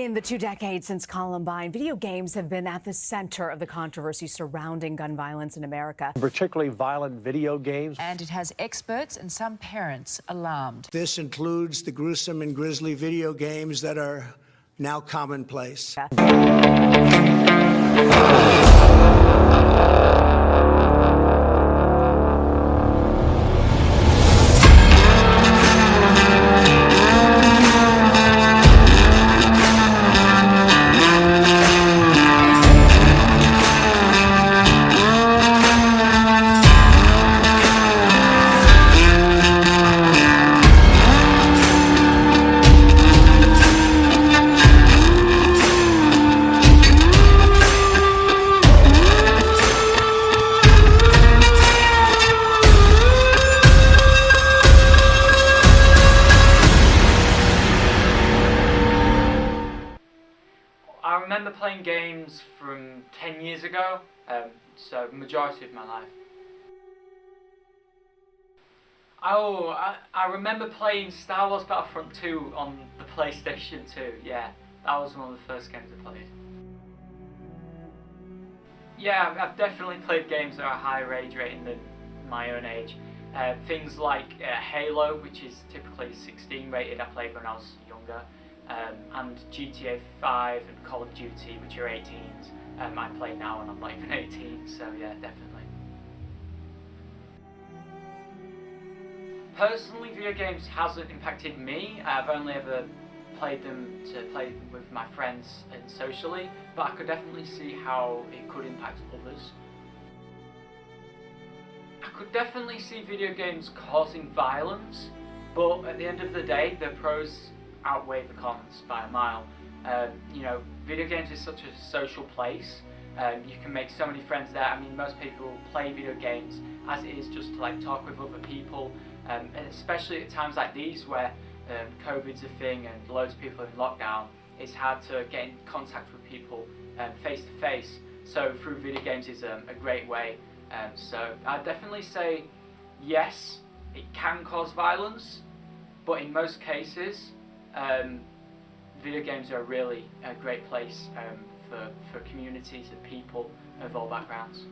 In the 2 decades since Columbine, video games have been at the center of the controversy surrounding gun violence in America. Particularly violent video games. And it has experts and some parents alarmed. This includes the gruesome and grisly video games that are now commonplace. I remember playing games from 10 years ago, so the majority of my life. Oh, I remember playing Star Wars Battlefront 2 on the PlayStation 2, yeah. That was one of the first games I played. Yeah, I've definitely played games that are higher age rating than my own age. Things like Halo, which is typically 16 rated, I played when I was younger. And GTA 5 and Call of Duty, which are 18s. I play now and I'm not even 18, so yeah, definitely. Personally, video games hasn't impacted me. I've only ever played them to play with my friends and socially, but I could definitely see how it could impact others. I could definitely see video games causing violence, but at the end of the day, the pros outweigh the cons by a mile. You know, video games is such a social place. You can make so many friends there. I mean, most people play video games as it is just to like talk with other people, and especially at times like these where COVID's a thing and loads of people are in lockdown. It's hard to get in contact with people face to face. So through video games is a great way. So I'd definitely say yes, it can cause violence, but in most cases, video games are really a great place for communities of people of all backgrounds.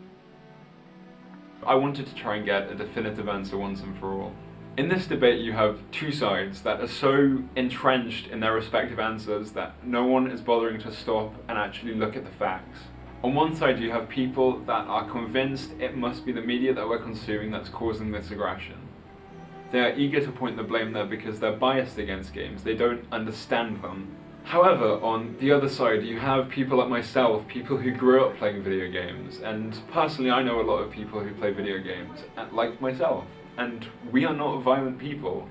I wanted to try and get a definitive answer once and for all. In this debate you have two sides that are so entrenched in their respective answers that no one is bothering to stop and actually look at the facts. On one side you have people that are convinced it must be the media that we're consuming that's causing this aggression. They are eager to point the blame there because they're biased against games, they don't understand them. However, on the other side you have people like myself, people who grew up playing video games, and personally I know a lot of people who play video games, like myself, and we are not violent people.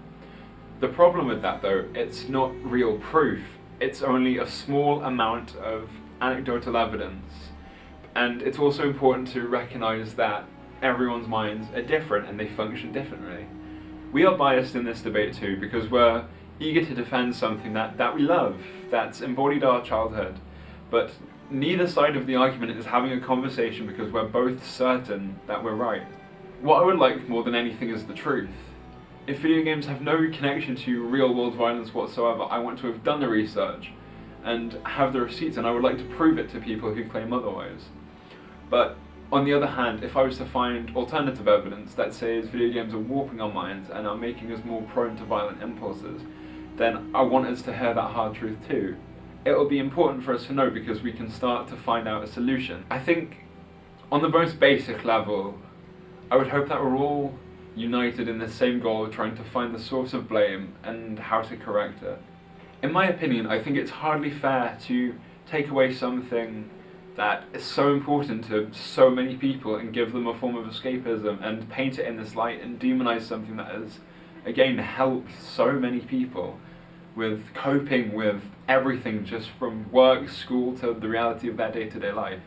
The problem with that though, it's not real proof, it's only a small amount of anecdotal evidence, and it's also important to recognise that everyone's minds are different and they function differently. We are biased in this debate too because we're eager to defend something that we love, that's embodied our childhood. But neither side of the argument is having a conversation because we're both certain that we're right. What I would like more than anything is the truth. If video games have no connection to real world violence whatsoever, I want to have done the research and have the receipts, and I would like to prove it to people who claim otherwise. But on the other hand, if I was to find alternative evidence that says video games are warping our minds and are making us more prone to violent impulses, then I want us to hear that hard truth too. It will be important for us to know because we can start to find out a solution. I think on the most basic level, I would hope that we're all united in the same goal of trying to find the source of blame and how to correct it. In my opinion, I think it's hardly fair to take away something that is so important to so many people and give them a form of escapism and paint it in this light and demonize something that has, again, helped so many people with coping with everything just from work, school to the reality of their day-to-day life.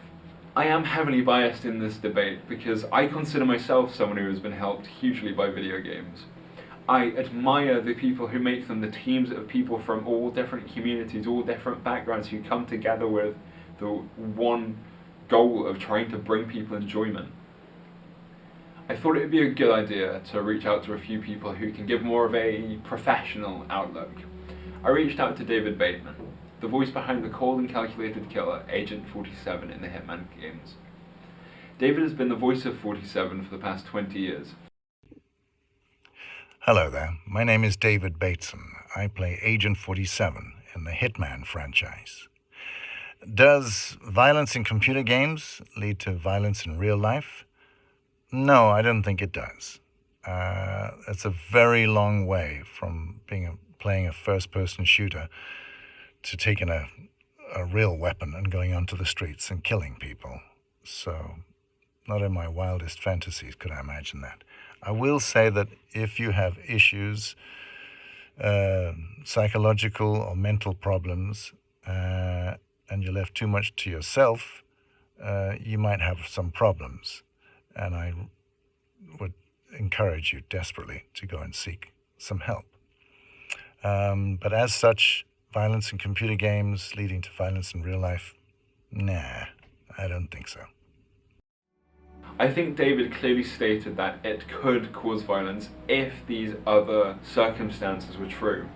I am heavily biased in this debate because I consider myself someone who has been helped hugely by video games. I admire the people who make them, the teams of people from all different communities, all different backgrounds who come together with the one goal of trying to bring people enjoyment. I thought it would be a good idea to reach out to a few people who can give more of a professional outlook. I reached out to David Bateman. the voice behind the cold and calculated killer, Agent 47 in the Hitman games. David has been the voice of 47 for the past 20 years. Hello there, my name is David Bateson. I play Agent 47 in the Hitman franchise. Does violence in computer games lead to violence in real life? No, I don't think it does. It's a very long way from playing a first-person shooter to taking a real weapon and going onto the streets and killing people. So, not in my wildest fantasies could I imagine that. I will say that if you have issues, psychological or mental problems, and you're left too much to yourself, you might have some problems. And I would encourage you desperately to go and seek some help. But as such, violence in computer games leading to violence in real life? Nah, I don't think so. I think David clearly stated that it could cause violence if these other circumstances were true.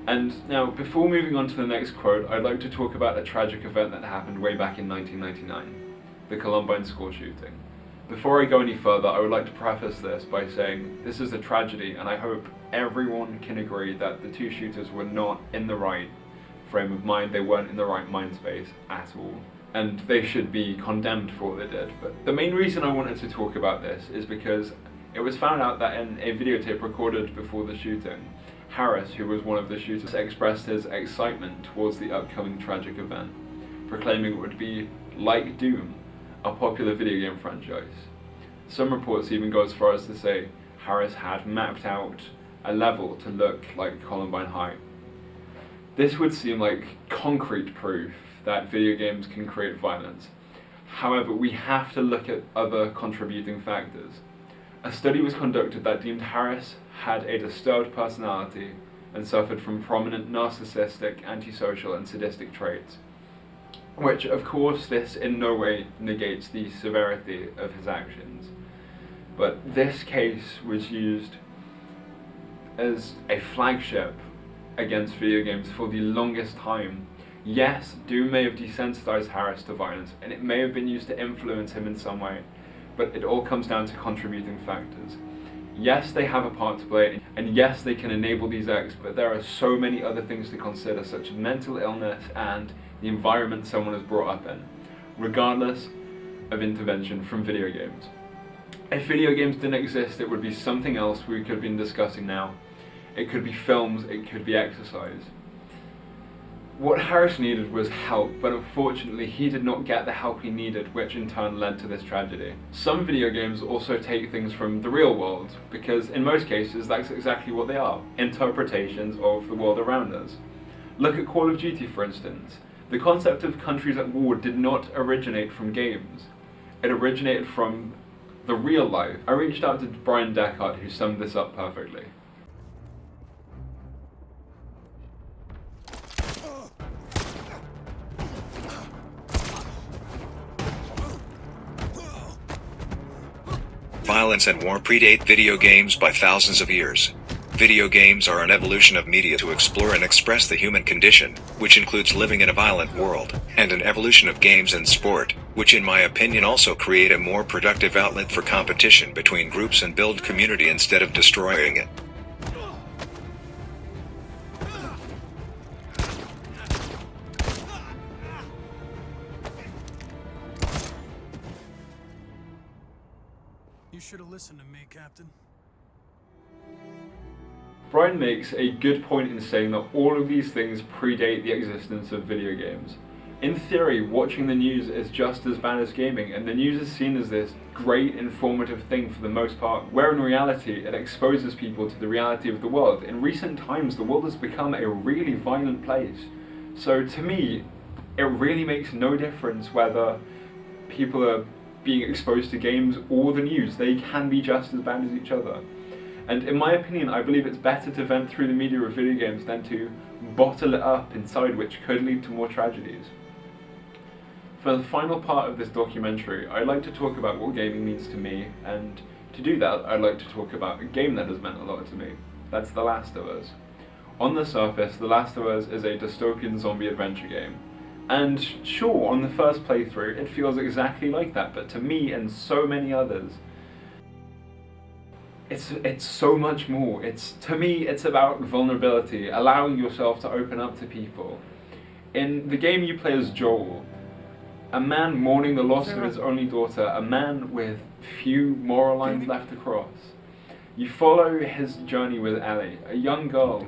And now, before moving on to the next quote, I'd like to talk about a tragic event that happened way back in 1999, the Columbine school shooting. Before I go any further, I would like to preface this by saying this is a tragedy, and I hope everyone can agree that the two shooters were not in the right frame of mind, they weren't in the right mind space at all, and they should be condemned for what they did. But the main reason I wanted to talk about this is because it was found out that in a videotape recorded before the shooting, Harris, who was one of the shooters, expressed his excitement towards the upcoming tragic event, proclaiming it would be like Doom, a popular video game franchise. Some reports even go as far as to say Harris had mapped out a level to look like Columbine High. This would seem like concrete proof that video games can create violence. However, we have to look at other contributing factors. A study was conducted that deemed Harris had a disturbed personality and suffered from prominent narcissistic, antisocial, and sadistic traits. Which, of course, this in no way negates the severity of his actions. But this case was used as a flagship against video games for the longest time. Yes, Doom may have desensitized Harris to violence, and it may have been used to influence him in some way, but it all comes down to contributing factors. Yes, they have a part to play, and yes, they can enable these acts, but there are so many other things to consider, such as mental illness and the environment someone is brought up in, regardless of intervention from video games. If video games didn't exist, it would be something else we could have been discussing now. It could be films, it could be exercise. What Harris needed was help, but unfortunately he did not get the help he needed, which in turn led to this tragedy. Some video games also take things from the real world, because in most cases that's exactly what they are, interpretations of the world around us. Look at Call of Duty, for instance. The concept of countries at war did not originate from games. It originated from the real life. I reached out to Bryan Dechart, who summed this up perfectly. Violence and war predate video games by thousands of years. Video games are an evolution of media to explore and express the human condition, which includes living in a violent world, and an evolution of games and sport, which in my opinion also create a more productive outlet for competition between groups and build community instead of destroying it. You should have listened to me, Captain. Bryan makes a good point in saying that all of these things predate the existence of video games. In theory, watching the news is just as bad as gaming, and the news is seen as this great informative thing for the most part, where in reality it exposes people to the reality of the world. In recent times, the world has become a really violent place. So to me, it really makes no difference whether people are being exposed to games or the news. They can be just as bad as each other. And in my opinion, I believe it's better to vent through the media of video games than to bottle it up inside, which could lead to more tragedies. For the final part of this documentary, I'd like to talk about what gaming means to me, and to do that, I'd like to talk about a game that has meant a lot to me. That's The Last of Us. On the surface, The Last of Us is a dystopian zombie adventure game. And sure, on the first playthrough, it feels exactly like that, but to me and so many others, it's so much more. To me, it's about vulnerability, allowing yourself to open up to people. In the game you play as Joel, a man mourning the loss of his only daughter, a man with few moral lines left to cross. You follow his journey with Ellie, a young girl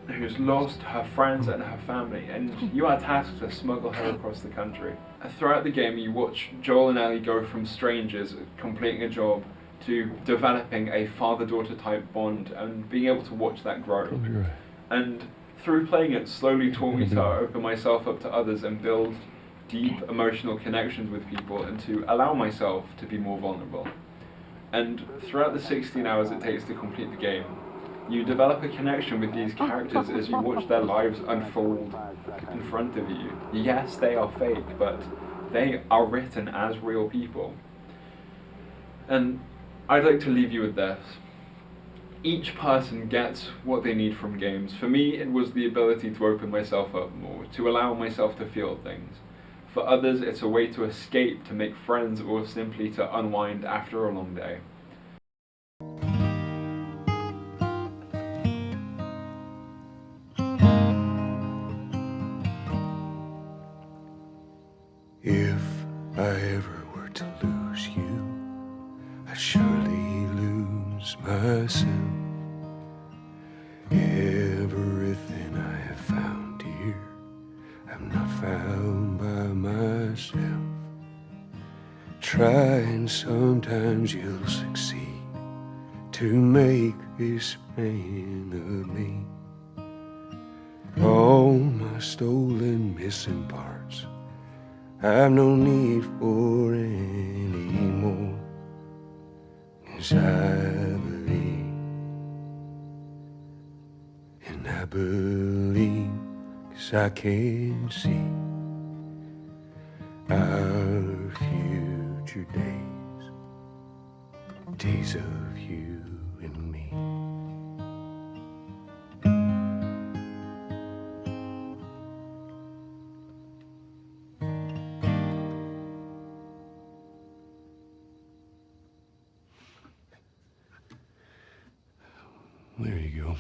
who's lost her friends and her family, and you are tasked to smuggle her across the country. Throughout the game, you watch Joel and Ellie go from strangers completing a job to developing a father-daughter type bond and being able to watch that grow. And through playing it, slowly taught me to open myself up to others and build deep emotional connections with people and to allow myself to be more vulnerable. And throughout the 16 hours it takes to complete the game, you develop a connection with these characters as you watch their lives unfold in front of you. Yes, they are fake, but they are written as real people. And I'd like to leave you with this. Each person gets what they need from games. For me, it was the ability to open myself up more, to allow myself to feel things. For others, it's a way to escape, to make friends, or simply to unwind after a long day. If I ever were to lose you, I'd surely lose myself. Everything I have found here, I'm not found by myself. Try and sometimes you'll succeed to make this man of me. All my stolen missing parts I've no need for anymore, 'cause I believe, and I believe 'cause I can see our future days, days of you and me. There you go.